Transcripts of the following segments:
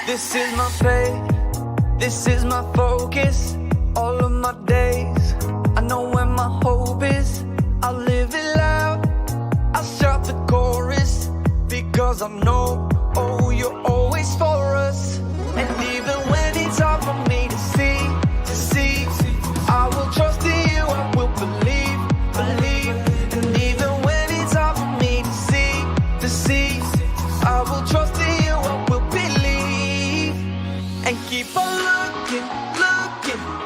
This is my faith, this is my focus. All of my days, I know where my hope is. I live it loud, I shout the chorus, because I know, oh, you're always for us. And even when it's hard for me to see, I will trust in you, I will believe. And even when it's hard for me to see, I will trust in you, I will believe. And keep on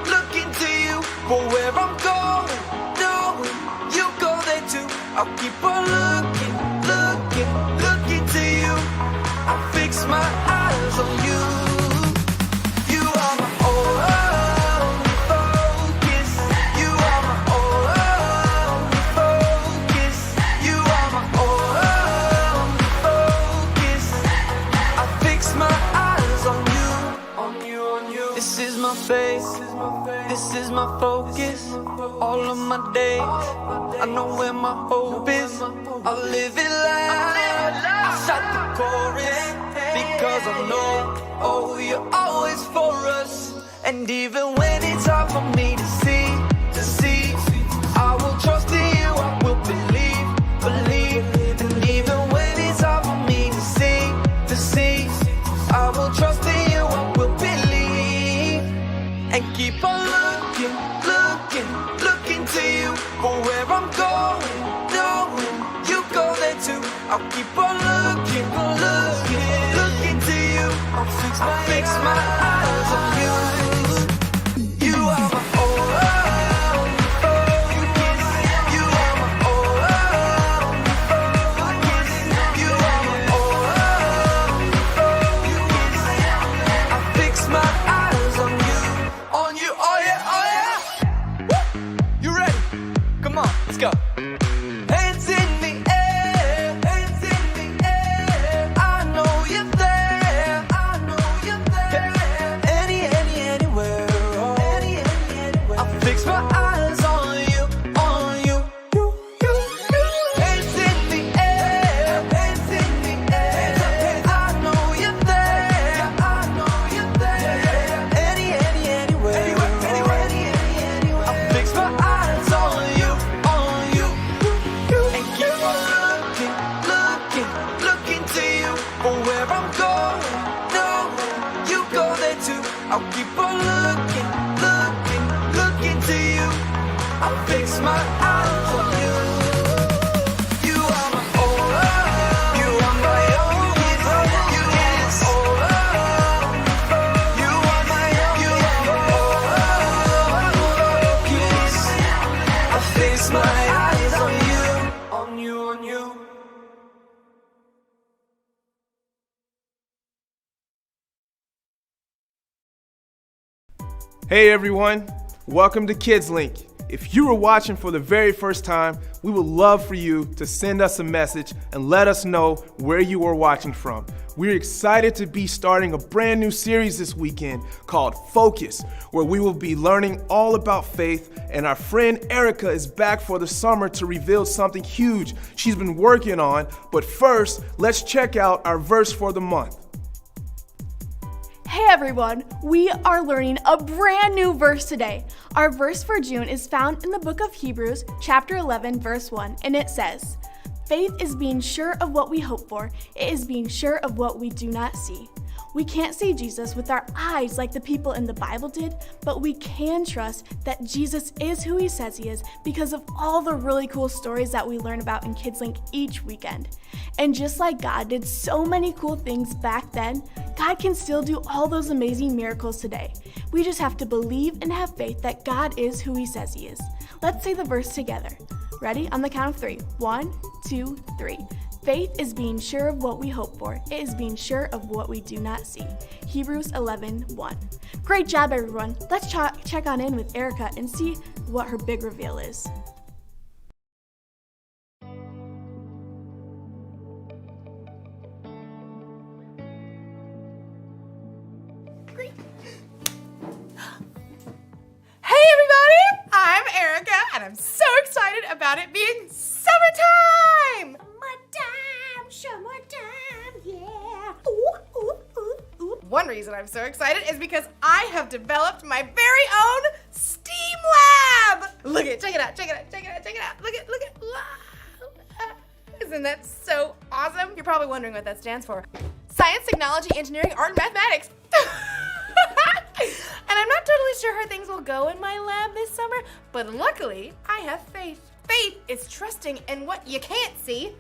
looking to you for where I'm going, knowing you go there too. I'll keep on looking to you. I fix my eyes on you. You are my only focus. You are my only focus. You are my only focus. I fix my eyes on you. This is my faith. This is my focus. All of my days, I know where my hope is. I live it loud, I shout the chorus, because I know, oh, you're always for us. And even when it's hard for me to see, I will trust in you, I will believe. And even when it's hard for me to see, I will trust in you, I will believe. And keep on looking to you for where I'm going, knowing you go there too. I'll keep on looking to you. I'll fix my eyes on you. You are my only focus. You are my only focus. You are my only focus. I fix my eyes on you, oh yeah. Woo! You ready? Come on, let's go. Hands in the air, I know you're there, anywhere, oh. I fix my eyes on you. Hands in the air, I know you're there, anywhere, I fix my eyes on you. And keep on looking to you for where I'm going, knowing you go there too. I'll keep on looking to you. I'll fix my eyes on you. You are my only, you are my only focus. You are my focus. I fix my eyes on you. Hey everyone, welcome to Kidzlink. If you are watching for the very first time, we would love for you to send us a message and let us know where you are watching from. We're excited to be starting a brand new series this weekend called Focus, where we will be learning all about faith, and our friend Erica is back for the summer to reveal something huge she's been working on. But first, let's check out our verse for the month. Hey everyone, we are learning a brand new verse today. Our verse for June is found in the book of Hebrews, chapter 11, verse 1, and it says, "Faith is being sure of what we hope for. It is being sure of what we do not see." We can't see Jesus with our eyes like the people in the Bible did, but we can trust that Jesus is who he says he is because of all the really cool stories that we learn about in Kidzlink each weekend. And just like God did so many cool things back then, God can still do all those amazing miracles today. We just have to believe and have faith that God is who he says he is. Let's say the verse together. Ready? On the count of 3. 1, 2, 3. Faith is being sure of what we hope for. It is being sure of what we do not see. Hebrews 11:1. Great job, everyone. Let's check on in with Erica and see what her big reveal is. Hey everybody, I'm Erica and I'm so excited about it being summertime! Summertime, yeah. Ooh, ooh, ooh, ooh. one reason I'm so excited is because I have developed my very own STEAM lab. Look it, check it out, check it out, check it out, check it out. Look it, wow. Isn't that so awesome? You're probably wondering what that stands for. Science, technology, engineering, art, and mathematics. And I'm not totally sure how things will go in my lab this summer, but luckily I have faith. Faith is trusting in what you can't see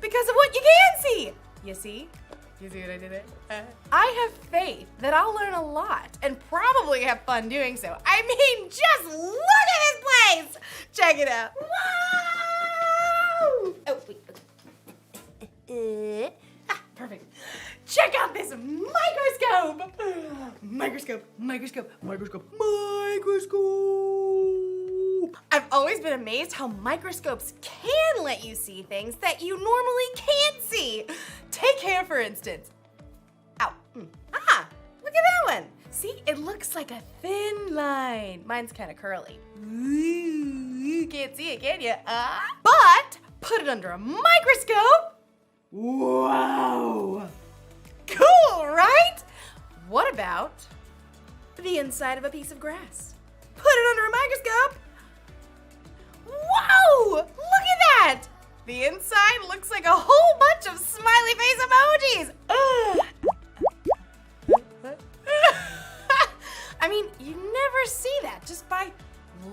because of what you can see. You see? You see what I did there? I have faith that I'll learn a lot and probably have fun doing so. I mean, just look at this place! Check it out. Wow! Oh, wait. Perfect. Check out this microscope! Microscope. I've always been amazed how microscopes can let you see things that you normally can't see. Take hair, for instance. Ow. Ah, look at that one. See, it looks like a thin line. Mine's kind of curly. Ooh, you can't see it, can you? But put it under a microscope. Wow. Cool, right? What about the inside of a piece of grass? Put it under a microscope. Whoa! Look at that! The inside looks like a whole bunch of smiley face emojis. I mean, you never see that just by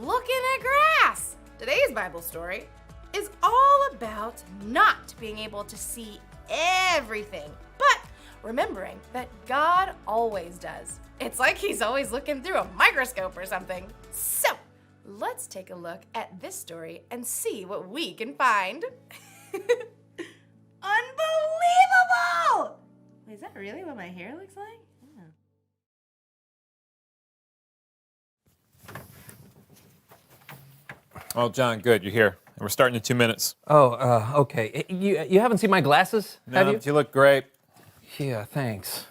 looking at grass. Today's Bible story is all about not being able to see everything, but remembering that God always does. It's like he's always looking through a microscope or something. So, let's take a look at this story and see what we can find. Unbelievable! Wait, is that really what my hair looks like? Oh, John, good, you're here. We're starting in 2 minutes. Oh, okay. You haven't seen my glasses, have you? You look great. Yeah, thanks.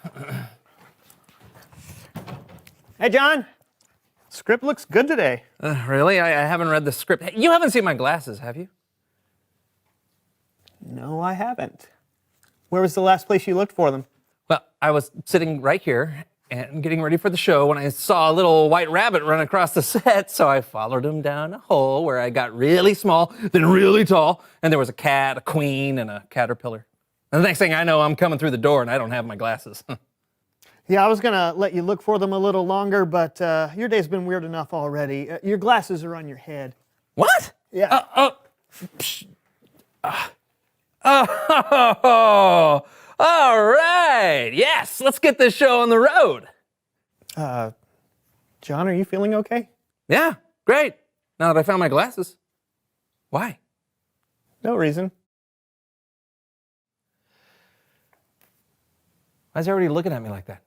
Hey, John. Script looks good today. Really? I haven't read the script. You haven't seen my glasses, have you? No, I haven't. Where was the last place you looked for them? Well, I was sitting right here and getting ready for the show when I saw a little white rabbit run across the set, so I followed him down a hole where I got really small, then really tall, and there was a cat, a queen, and a caterpillar. And the next thing I know, I'm coming through the door and I don't have my glasses. Yeah, I was going to let you look for them a little longer, but your day's been weird enough already. Your glasses are on your head. What? Yeah. Oh, all right. Yes, let's get this show on the road. John, are you feeling okay? Yeah, great. Now that I found my glasses. Why? No reason. Why is everybody looking at me like that?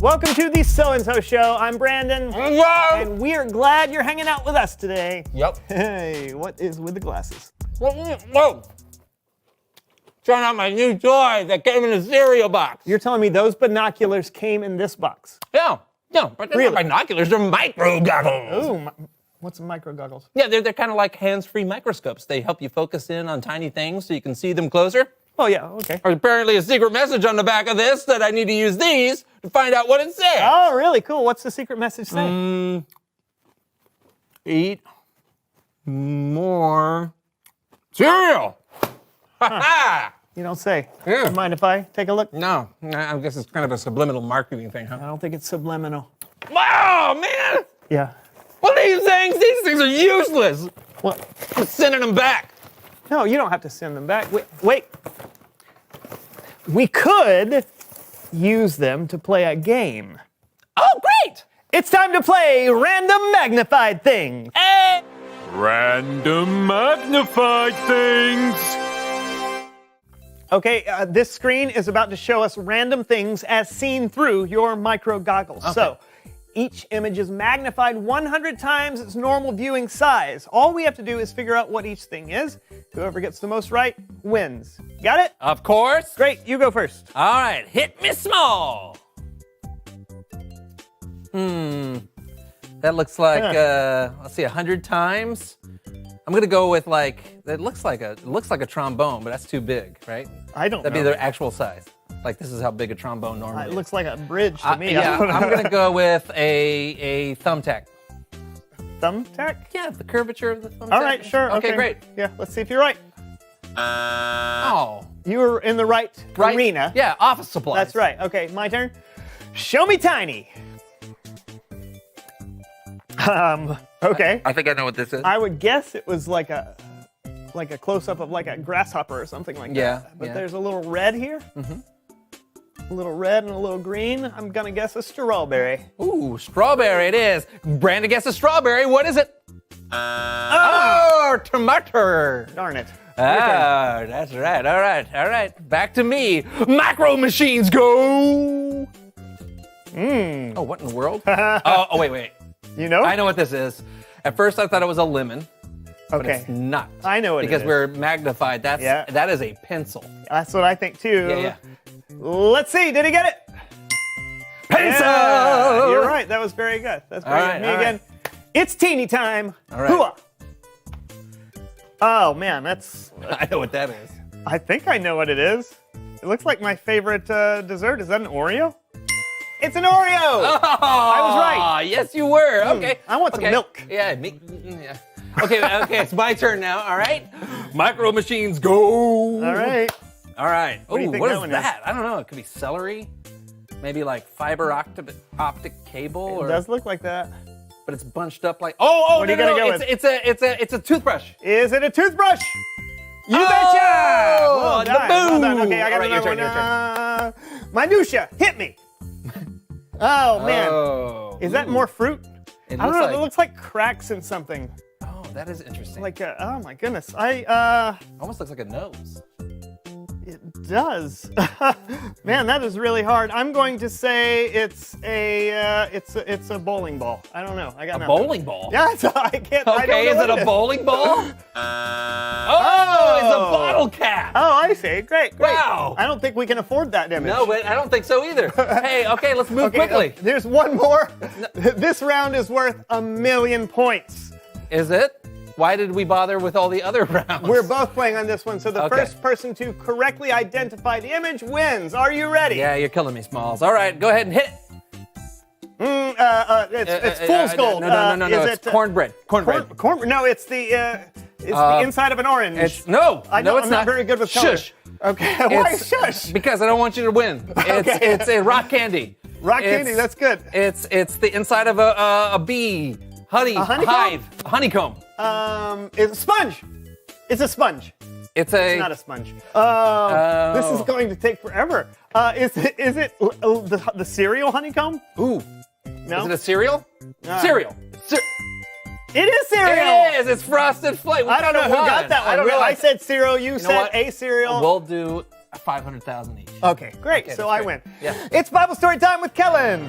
Welcome to the So-and-So Show. I'm Brandon. Hello! And we are glad you're hanging out with us today. Yep. Hey, what is with the glasses? Whoa! Trying out my new toy that came in a cereal box. You're telling me those binoculars came in this box? Yeah, but they're Really? not binoculars, they're micro goggles. Ooh, what's micro goggles? Yeah, they're kind of like hands-free microscopes. They help you focus in on tiny things so you can see them closer. Oh, yeah, okay. There's apparently a secret message on the back of this that I need to use these to find out what it says. Oh, really cool. What's the secret message say? Eat more cereal. Ha-ha! You don't say. Yeah. Mind if I take a look? No, I guess it's kind of a subliminal marketing thing, huh? I don't think it's subliminal. Wow, man! Yeah. What are you saying? These things are useless. Well, I'm sending them back. no, you don't have to send them back. Wait. We could use them to play a game. Oh, great! It's time to play Random Magnified Things. Hey! Random magnified things. Okay, this screen is about to show us random things as seen through your micro goggles. Okay. So, each image is magnified 100 times its normal viewing size. All we have to do is figure out what each thing is. Whoever gets the most right wins. Got it? Of course. Great, you go first. All right, hit me small. That looks like, let's see, 100 times. I'm gonna go with it looks like a trombone, but that's too big, right? I don't That'd know. be their actual size. Like this is how big a trombone normally It is. looks like a bridge to me. Yeah, I'm gonna go with a thumbtack. Thumbtack? Yeah, the curvature of the thumbtack. All right, sure. Okay, great. Yeah, let's see if you're right. Oh, You were in the right arena. Yeah, office supplies. That's right. Okay, my turn. Show me tiny. Okay. I think I know what this is. I would guess it was like a close-up of like a grasshopper or something like Yeah, that. But yeah. there's a little red here. Mm-hmm. A little red and a little green. I'm gonna guess a strawberry. Ooh, strawberry it is. Brandon guesses strawberry. What is it? Oh, tomato. Darn it. Ah, that's right. All right. Back to me. Macro machines go. Oh, what in the world? Oh, wait. You know? I know what this is. At first, I thought it was a lemon. But Okay. it's not. I know what it because is. we're magnified. That is a pencil. That's what I think too. Yeah. Let's see. Did he get it? Pencil. Yeah, you're right. That was very good. That's very All right, good. Me all again. It's teeny time. All right. Hooah. Oh man, that's. I know what that is. I think I know what it is. It looks like my favorite dessert. Is that an Oreo? It's an Oreo. Oh, I was right. Yes, you were. Okay. I want some milk. Yeah. Yeah. Okay. It's my turn now. All right. Micro machines go. All right. All right. What do you Ooh, think what that is one that? I don't know. It could be celery. Maybe like fiber optic cable, It or does look like that. but it's bunched up like. Oh, What are you no, gonna no, go it's a toothbrush. Is it a toothbrush? You Oh, betcha! Well the done. Well done. boom. Okay, I got All right, another your turn, one. Minutia, hit me. Oh man, Oh. is that more fruit? It I don't looks know. like- It looks like cracks in something. Oh, that is interesting. Like oh my goodness, almost looks like a nose. it does. Man, that is really hard. I'm going to say it's a bowling ball. I don't know. I got A nothing. bowling ball. Yeah, so I can't. I don't Okay, know is what it a bowling ball? Oh, it's a bottle cap. Oh, I see. Great. Wow. I don't think we can afford that image. No, but I don't think so either. Hey, okay, let's move quickly. There's one more. This round is worth 1,000,000 points. Is it? Why did we bother with all the other rounds? We're both playing on this one, so the Okay. first person to correctly identify the image wins. Are you ready? Yeah, you're killing me, Smalls. All right, go ahead and hit it. It's fool's gold. No. Is It's it, cornbread. Cornbread. No, it's the inside of an orange. It's I'm it's not not very good with color. Shush. Okay, why It's- shush? Because I don't want you to win. It's a rock candy. Rock candy, that's good. It's the inside of a bee. honeycomb? Hive. Honeycomb. It's a sponge. It's a sponge. It's It's not a sponge. This is going to take forever. Is it the cereal honeycomb? Ooh. No. Is it a cereal? Cereal. It is cereal. It is. It's Frosted Flake. We I don't know kinda who won. got that one. I don't Really, I realize- said cereal. You know said what? a cereal. We'll do 500,000 each. Okay, great. Okay, so that's I great. win. Yeah. It's Bible story time with Kellen.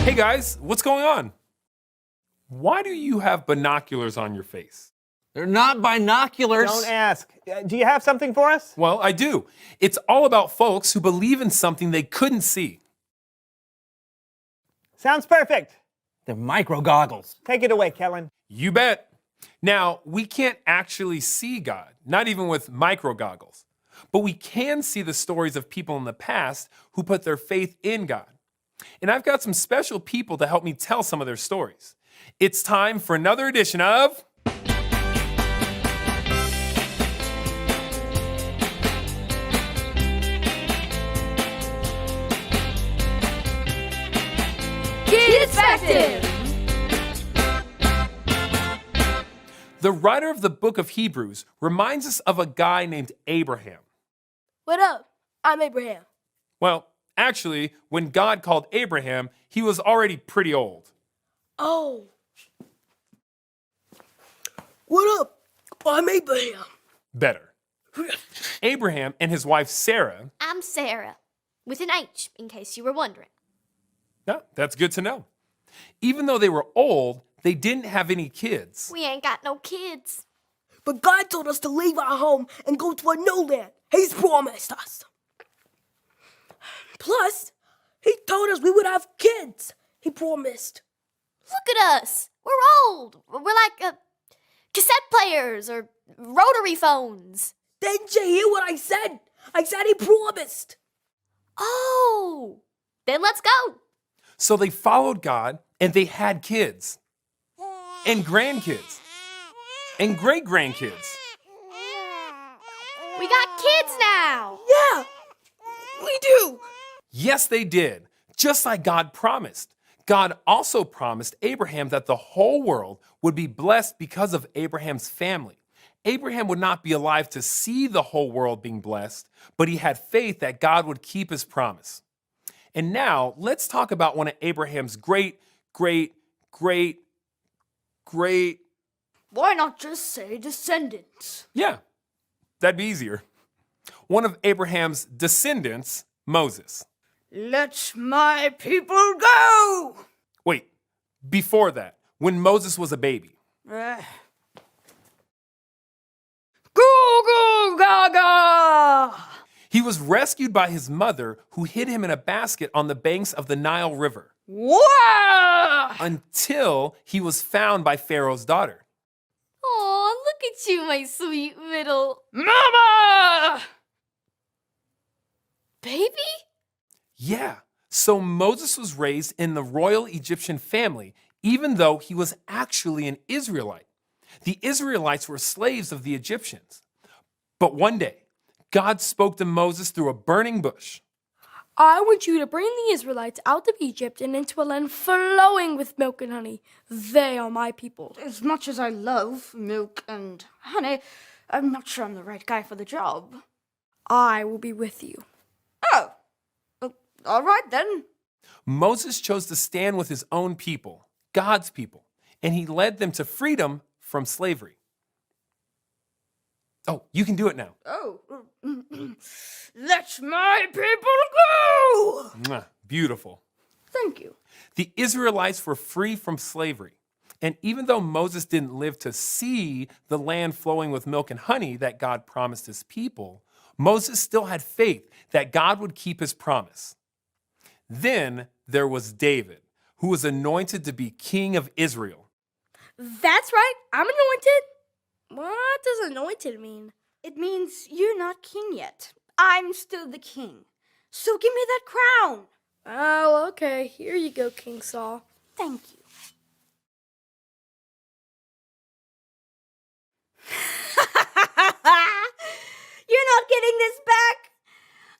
Hey guys, what's going on? Why do you have binoculars on your face? They're not binoculars. Don't ask. Do you have something for us? Well, I do. It's all about folks who believe in something they couldn't see. Sounds perfect. They're micro goggles. Take it away, Kellen. You bet. Now, we can't actually see God, not even with micro goggles. But we can see the stories of people in the past who put their faith in God. And I've got some special people to help me tell some of their stories. It's time for another edition of Perspective. The writer of the book of Hebrews reminds us of a guy named Abraham. What up? I'm Abraham. Well, actually, when God called Abraham, he was already pretty old. Oh. What up? I'm Abraham. Better. Abraham and his wife Sarah, I'm Sarah, with an H, in case you were wondering. yeah, that's good to know. Even though they were old, they didn't have any kids. We ain't got no kids. But God told us to leave our home and go to a new land He's promised us. Plus, He told us we would have kids. He promised. Look at us. We're old. We're like cassette players or rotary phones. Didn't you hear what I said? I said He promised. Oh, then let's go. So they followed God and they had kids and grandkids and great-grandkids. We got kids now. Yeah, we do. Yes, they did, just like God promised. God also promised Abraham that the whole world would be blessed because of Abraham's family. Abraham would not be alive to see the whole world being blessed, but he had faith that God would keep his promise. And now let's talk about one of Abraham's great. Why not just say descendants? Yeah, that'd be easier. One of Abraham's descendants, Moses. Let my people go! Wait, before that, when Moses was a baby. Goo goo gaga! He was rescued by his mother, who hid him in a basket on the banks of the Nile River. Wow! Until he was found by Pharaoh's daughter. Oh, look at you, my sweet little Mama! baby. Yeah, so Moses was raised in the royal Egyptian family, even though he was actually an Israelite. The Israelites were slaves of the Egyptians. But one day, God spoke to Moses through a burning bush. I want you to bring the Israelites out of Egypt and into a land flowing with milk and honey. They are my people. As much as I love milk and honey, I'm not sure I'm the right guy for the job. I will be with you. Oh, all right then. Moses chose to stand with his own people, God's people, and he led them to freedom from slavery. Oh, you can do it now. Oh, let my people go! Mwah, beautiful. Thank you. The Israelites were free from slavery. And even though Moses didn't live to see the land flowing with milk and honey that God promised his people, Moses still had faith that God would keep his promise. Then there was David, who was anointed to be king of Israel. That's right. I'm anointed. What does anointed mean? It means you're not king yet. I'm still the king. So give me that crown. Oh, okay. Here you go, King Saul. Thank you. You're not getting this back.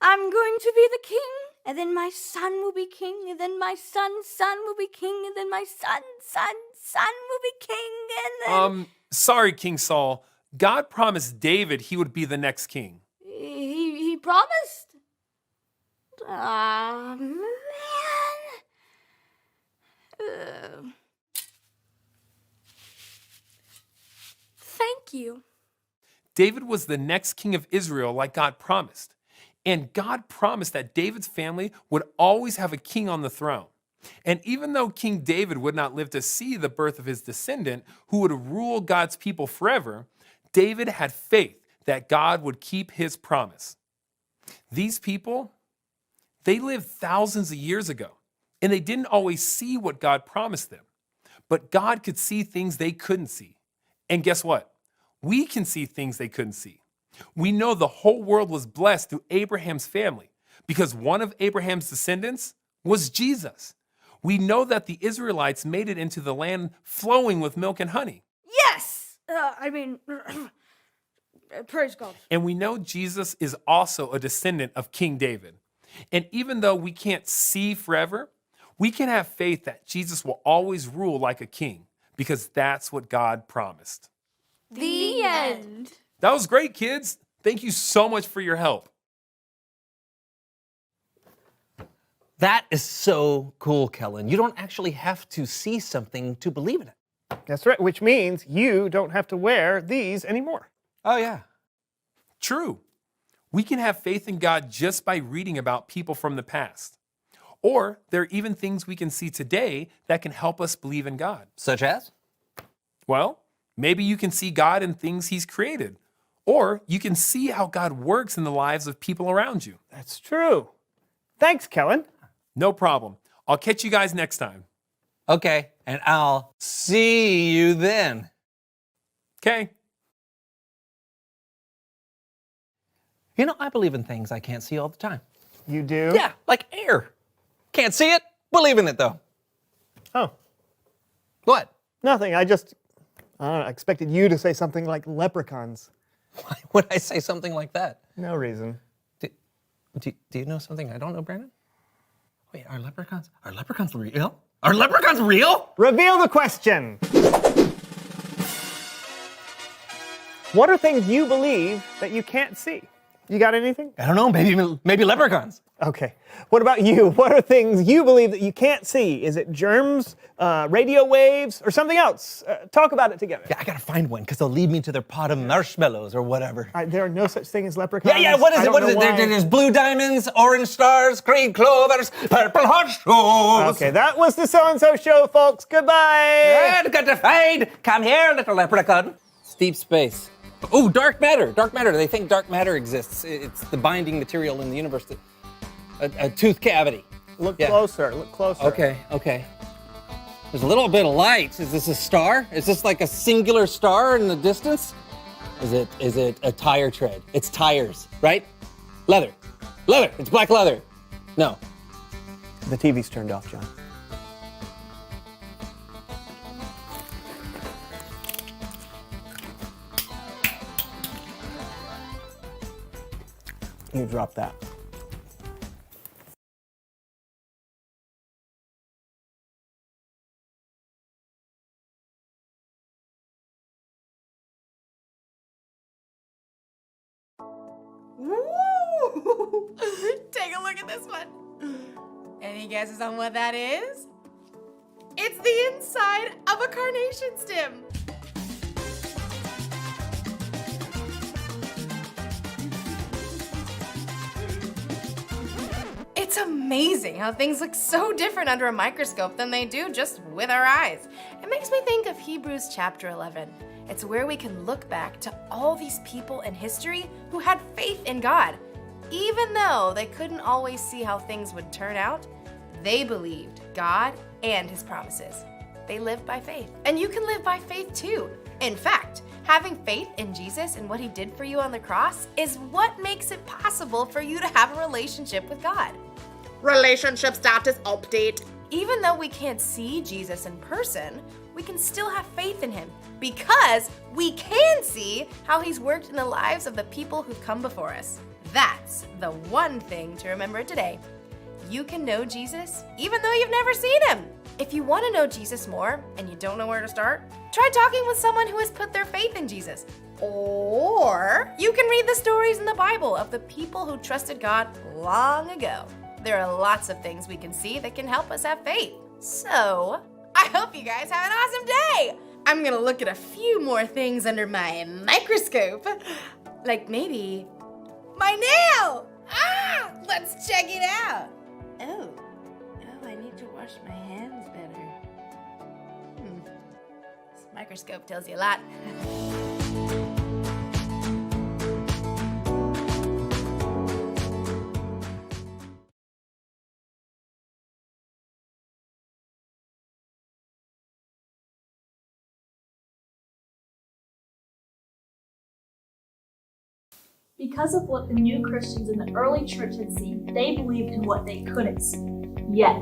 I'm going to be the king, and then my son will be king, and then my son's son will be king, and then my son's son will be king, and then... Sorry, King Saul. God promised David he would be the next king. He promised? Man. Thank you. David was the next king of Israel like God promised. And God promised that David's family would always have a king on the throne. And even though King David would not live to see the birth of his descendant, who would rule God's people forever, David had faith that God would keep his promise. These people, they lived thousands of years ago, and they didn't always see what God promised them. But God could see things they couldn't see. And guess what? We can see things they couldn't see. We know the whole world was blessed through Abraham's family because one of Abraham's descendants was Jesus. We know that the Israelites made it into the land flowing with milk and honey. Yes! Praise God. And we know Jesus is also a descendant of King David. And even though we can't see forever, we can have faith that Jesus will always rule like a king because that's what God promised. The end. That was great, kids. Thank you so much for your help. That is so cool, Kellen. You don't actually have to see something to believe in it. That's right, which means you don't have to wear these anymore. Oh, yeah. True. We can have faith in God just by reading about people from the past. Or there are even things we can see today that can help us believe in God. Such as? Well, Maybe you can see God in things he's created, or you can see how God works in the lives of people around you. That's true. Thanks, Kellen. No problem. I'll catch you guys next time. Okay, and I'll see you then. Okay. You know, I believe in things I can't see all the time. You do? Yeah, like air. Can't see it, believe in it though. Oh, What? nothing. I don't know, I expected you to say something like leprechauns. Why would I say something like that? No reason. Do you know something I don't know, Brandon? Wait, are leprechauns real? Are leprechauns real? Reveal the question. What are things you believe that you can't see? You got anything? I don't know, maybe leprechauns. Okay. What about you? What are things you believe that you can't see? Is it germs, radio waves, or something else? Talk about it together. Yeah, I gotta find one, because they'll lead me to their pot of marshmallows or whatever. There are no such thing as leprechauns. Yeah, what is I it? don't What is know it? why. There's blue diamonds, orange stars, green clovers, purple horseshoes. Okay, that was the So-and-So Show, folks. Goodbye. Got to fade. Come here, little leprechaun. It's deep space. Oh, dark matter. Dark matter. They think dark matter exists. It's the binding material in the universe. A tooth cavity. Look closer. Look closer. Okay. There's a little bit of light. Is this a star? Is this like a singular star in the distance? Is it a tire tread? It's tires, right? Leather. It's black leather. No. The TV's turned off, John. You dropped that. Woo! Take a look at this one. Any guesses on what that is? It's the inside of a carnation stem. It's amazing how things look so different under a microscope than they do just with our eyes. It makes me think of Hebrews chapter 11. It's where we can look back to all these people in history who had faith in God. Even though they couldn't always see how things would turn out, they believed God and his promises. They lived by faith. And you can live by faith too. In fact, having faith in Jesus and what he did for you on the cross is what makes it possible for you to have a relationship with God. Relationship status update. Even though we can't see Jesus in person, we can still have faith in him because we can see how he's worked in the lives of the people who've come before us. That's the one thing to remember today. You can know Jesus even though you've never seen him. If you want to know Jesus more and you don't know where to start, try talking with someone who has put their faith in Jesus. Or you can read the stories in the Bible of the people who trusted God long ago. There are lots of things we can see that can help us have faith. So, I hope you guys have an awesome day. I'm gonna look at a few more things under my microscope. Like maybe my nail. Let's check it out. Oh, I need to wash my hands better. This microscope tells you a lot. Because of what the new Christians in the early church had seen, they believed in what they couldn't see. Yet,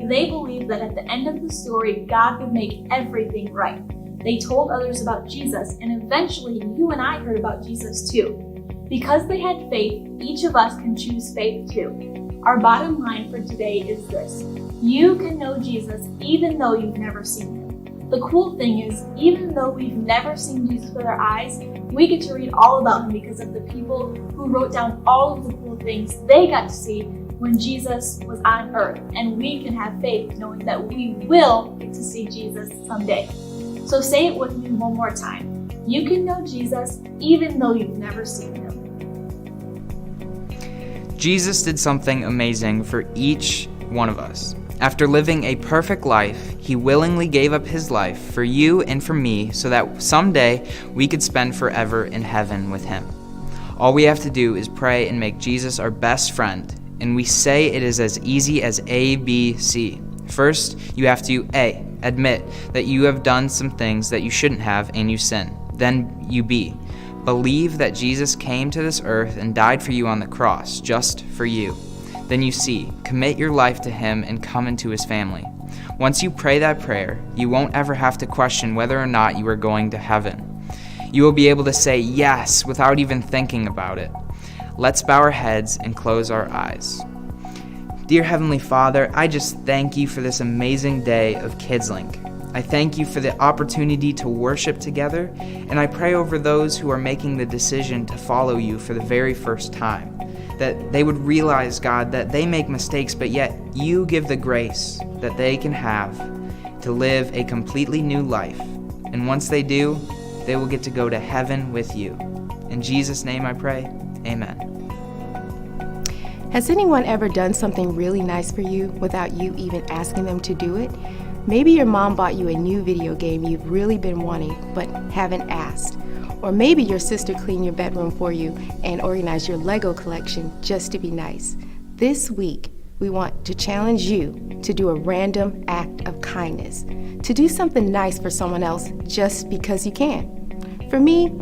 they believed that at the end of the story, God would make everything right. They told others about Jesus, and eventually you and I heard about Jesus too. Because they had faith, each of us can choose faith too. Our bottom line for today is this: you can know Jesus even though you've never seen him. The cool thing is, even though we've never seen Jesus with our eyes, we get to read all about him because of the people who wrote down all of the cool things they got to see when Jesus was on earth. And we can have faith knowing that we will get to see Jesus someday. So say it with me one more time. You can know Jesus even though you've never seen him. Jesus did something amazing for each one of us. After living a perfect life, he willingly gave up his life for you and for me so that someday we could spend forever in heaven with him. All we have to do is pray and make Jesus our best friend, and we say it is as easy as A, B, C. First, you have to A, admit that you have done some things that you shouldn't have and you sin. Then you B, believe that Jesus came to this earth and died for you on the cross, just for you. Then you C, commit your life to him and come into his family. Once you pray that prayer, you won't ever have to question whether or not you are going to heaven. You will be able to say yes without even thinking about it. Let's bow our heads and close our eyes. Dear Heavenly Father, I just thank you for this amazing day of Kidzlink. I thank you for the opportunity to worship together, and I pray over those who are making the decision to follow you for the very first time, that they would realize, God, that they make mistakes, but yet you give the grace that they can have to live a completely new life. And once they do, they will get to go to heaven with you. In Jesus' name I pray, amen. Has anyone ever done something really nice for you without you even asking them to do it? Maybe your mom bought you a new video game you've really been wanting but haven't asked. Or maybe your sister cleaned your bedroom for you and organized your Lego collection just to be nice. This week, we want to challenge you to do a random act of kindness, to do something nice for someone else just because you can. For me,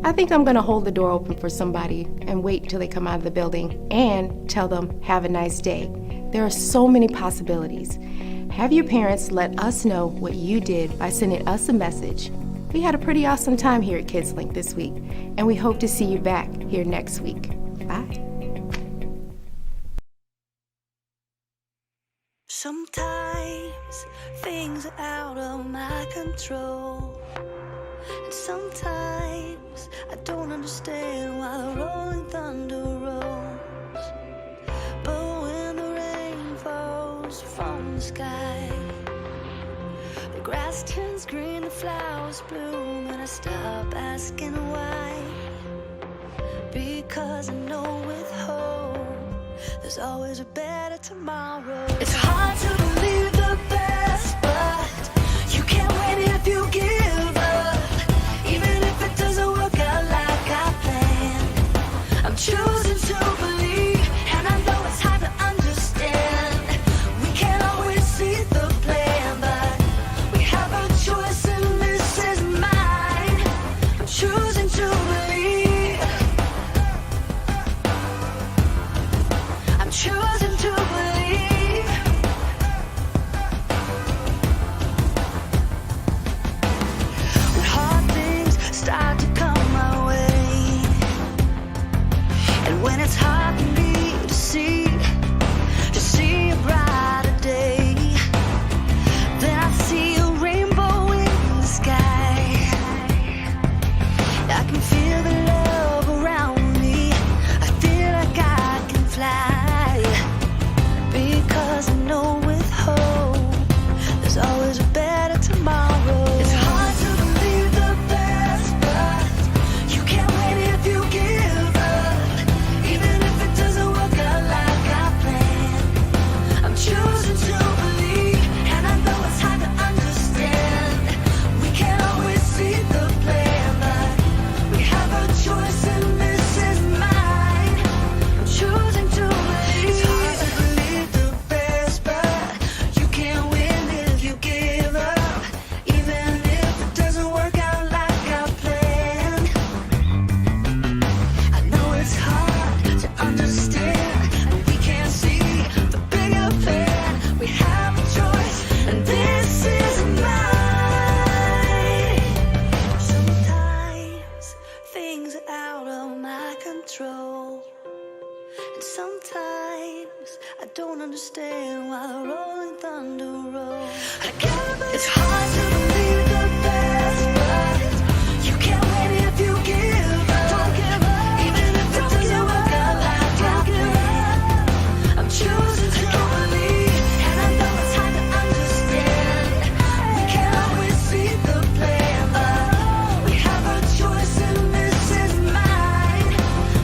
I think I'm gonna hold the door open for somebody and wait till they come out of the building and tell them, have a nice day. There are so many possibilities. Have your parents let us know what you did by sending us a message. We had a pretty awesome time here at Kidzlink this week, and we hope to see you back here next week. Bye. Sometimes things are out of my control, and sometimes I don't understand why the rolling thunder rolls. But when the rain falls from the sky, the grass turns green, the flowers bloom, and I stop asking why. Because I know with hope there's always a better tomorrow. It's hard to believe the best, but you can't win if you give up. Even if it doesn't work out like I planned, I'm choosing to believe, and I know it's hard to understand. We can't always see the plan, but we have a choice and this is mine. I'm choosing to believe. I'm choosing to believe. When hard things start to come my way, and when it's hard for me to see a brighter day, then I see a rainbow in the sky. I can feel the love around me. I feel like I can fly, because I know with hope there's always a better tomorrow. It's hard to believe the best, but you can't win if you give up. Even if it doesn't work out like I planned, I'm choosing to believe, and I know it's hard to understand. We can't always see the plan, but we have a choice and this is mine. I'm choosing to believe. It's hard to believe the best, but you can't win if you give up. Even if it doesn't work out like I planned, I know it's hard to understand, and we can't see the bigger plan. We have a choice, and this is mine. Sometimes things are out of my control, and sometimes I don't understand why the rolling thunder rolls. It's hard to believe the best, but you can't win if you give up. Don't give up. Even if it doesn't work out like I planned, I'm choosing to believe, and I know it's hard to understand. We can't always see the plan, but we have a choice and this is mine.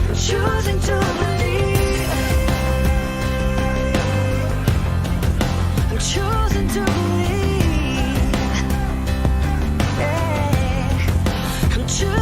I'm choosing to believe. I'm true.